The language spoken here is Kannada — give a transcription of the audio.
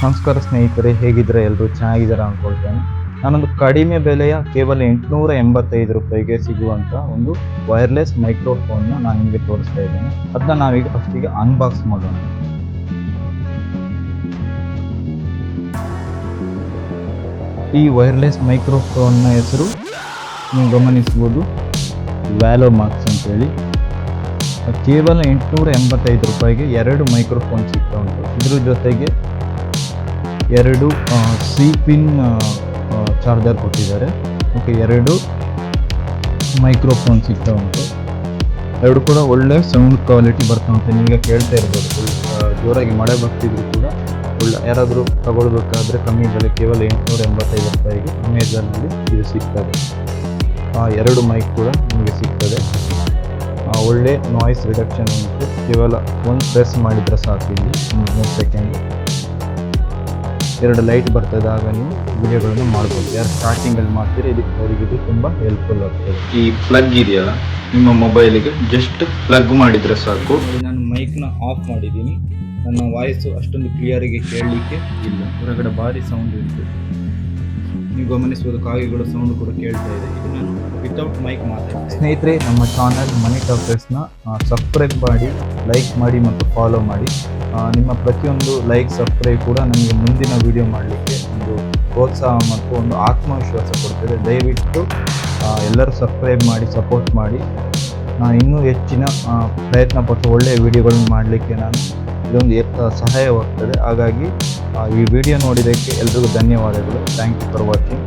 ನಮಸ್ಕಾರ ಸ್ನೇಹಿತರೆ, ಹೇಗಿದ್ರೆ ಎಲ್ಲರೂ ಚೆನ್ನಾಗಿದ್ದಾರೆ ಅಂದ್ಕೊಳ್ತೇನೆ. ನಾನೊಂದು ಕಡಿಮೆ ಬೆಲೆಯ ಕೇವಲ 885 ರೂಪಾಯಿಗೆ ಸಿಗುವಂಥ ಒಂದು ವೈರ್ಲೆಸ್ ಮೈಕ್ರೋಫೋನ್ನ ನಾನು ನಿಮಗೆ ತೋರಿಸ್ತಾ ಇದ್ದೇನೆ. ಅದನ್ನ ನಾವೀಗ ಫಸ್ಟಿಗೆ ಅನ್ಬಾಕ್ಸ್ ಮಾಡೋಣ. ಈ ವೈರ್ಲೆಸ್ ಮೈಕ್ರೋಫೋನ್ನ ಹೆಸರು ನೀವು ಗಮನಿಸ್ಬೋದು, ವ್ಯಾಲೋ ಮಾರ್ಕ್ಸ್ ಅಂತೇಳಿ. ಕೇವಲ 885 ರೂಪಾಯಿಗೆ 2 ಮೈಕ್ರೋಫೋನ್ ಸಿಗ್ತಾ ಉಂಟು. ಇದ್ರ ಜೊತೆಗೆ 2 ಸಿ ಪಿನ್ ಚಾರ್ಜರ್ ಕೊಟ್ಟಿದ್ದಾರೆ. ಓಕೆ, 2 ಮೈಕ್ರೋಫೋನ್ ಸಿಗ್ತಾ ಉಂಟು. 2 ಕೂಡ ಒಳ್ಳೆ ಸೌಂಡ್ ಕ್ವಾಲಿಟಿ ಬರ್ತಾ ಉಂಟು. ನಿಮಗೆ ಕೇಳ್ತಾ ಇರ್ಬೋದು, ಜೋರಾಗಿ ಮಳೆ ಬರ್ತಿದ್ರು ಕೂಡ ಒಳ್ಳೆ. ಯಾರಾದರೂ ತಗೊಳ್ಬೇಕಾದ್ರೆ ಕಮ್ಮಿ ಬೆಲೆ ಕೇವಲ 885 ರೂಪಾಯಿಗೆ ಅಮೆಝಾನಲ್ಲಿ ಇದು ಸಿಗ್ತದೆ. 2 ಮೈಕ್ ಕೂಡ ನಿಮಗೆ ಸಿಗ್ತದೆ. ಒಳ್ಳೆ ನಾಯ್ಸ್ ರಿಡಕ್ಷನ್ ಉಂಟು. ಕೇವಲ ಒಂದು ಪ್ರೆಸ್ ಮಾಡಿದರೆ ಸಾಕು. ಇಲ್ಲಿ 3 ಸೆಕೆಂಡ್ 2 ಲೈಟ್ ಬರ್ತದೆ, ಆಗ ನೀವು ವಿಡಿಯೋಗಳನ್ನು ಮಾಡ್ಬೋದು. ಯಾರು ಸ್ಟಾರ್ಟಿಂಗಲ್ಲಿ ಮಾಡ್ತೀರಿ ಅವರಿಗೆ ಇದು ತುಂಬ ಹೆಲ್ಪ್ಫುಲ್ ಆಗ್ತದೆ. ಈ ಪ್ಲಗ್ ಇದೆಯಲ್ಲ ನಿಮ್ಮ ಮೊಬೈಲಿಗೆ, ಜಸ್ಟ್ ಪ್ಲಗ್ ಮಾಡಿದರೆ ಸಾಕು. ನಾನು ಮೈಕ್ನ ಆಫ್ ಮಾಡಿದ್ದೀನಿ. ನನ್ನ ವಾಯ್ಸು ಅಷ್ಟೊಂದು ಕ್ಲಿಯರಿಗೆ ಕೇಳಲಿಕ್ಕೆ ಇಲ್ಲ. ಹೊರಗಡೆ ಭಾರಿ ಸೌಂಡ್ ಉಂಟು, ನೀವು ಗಮನಿಸುವುದು. ಕಾಗೆಗಳ ಸೌಂಡ್ ಕೂಡ ಕೇಳ್ತಾ ಇದೆ. ಇದು ನಾನು ವಿತೌಟ್ ಮೈಕ್ ಮಾತಾಡ್ತೀನಿ. ಸ್ನೇಹಿತರೆ, ನಮ್ಮ ಚಾನಲ್ ಮನಿ ಟಾಕರ್ಸ್ನ ಸಬ್ಸ್ಕ್ರೈಬ್ ಮಾಡಿ, ಲೈಕ್ ಮಾಡಿ ಮತ್ತು ಫಾಲೋ ಮಾಡಿ. ನಿಮ್ಮ ಪ್ರತಿಯೊಂದು ಲೈಕ್, ಸಬ್ಸ್ಕ್ರೈಬ್ ಕೂಡ ನಮಗೆ ಮುಂದಿನ ವಿಡಿಯೋ ಮಾಡಲಿಕ್ಕೆ ಒಂದು ಪ್ರೋತ್ಸಾಹ ಮತ್ತು ಒಂದು ಆತ್ಮವಿಶ್ವಾಸ ಕೊಡ್ತದೆ. ದಯವಿಟ್ಟು ಎಲ್ಲರೂ ಸಬ್ಸ್ಕ್ರೈಬ್ ಮಾಡಿ, ಸಪೋರ್ಟ್ ಮಾಡಿ. ನಾನು ಇನ್ನೂ ಹೆಚ್ಚಿನ ಪ್ರಯತ್ನ ಪಟ್ಟು ಒಳ್ಳೆಯ ವಿಡಿಯೋಗಳನ್ನು ಮಾಡಲಿಕ್ಕೆ ಇದೊಂದು ಸಹಾಯವಾಗ್ತದೆ. ಹಾಗಾಗಿ ಈ ವಿಡಿಯೋ ನೋಡಿದ್ದಕ್ಕೆ ಎಲ್ರಿಗೂ ಧನ್ಯವಾದಗಳು. Thank you for watching.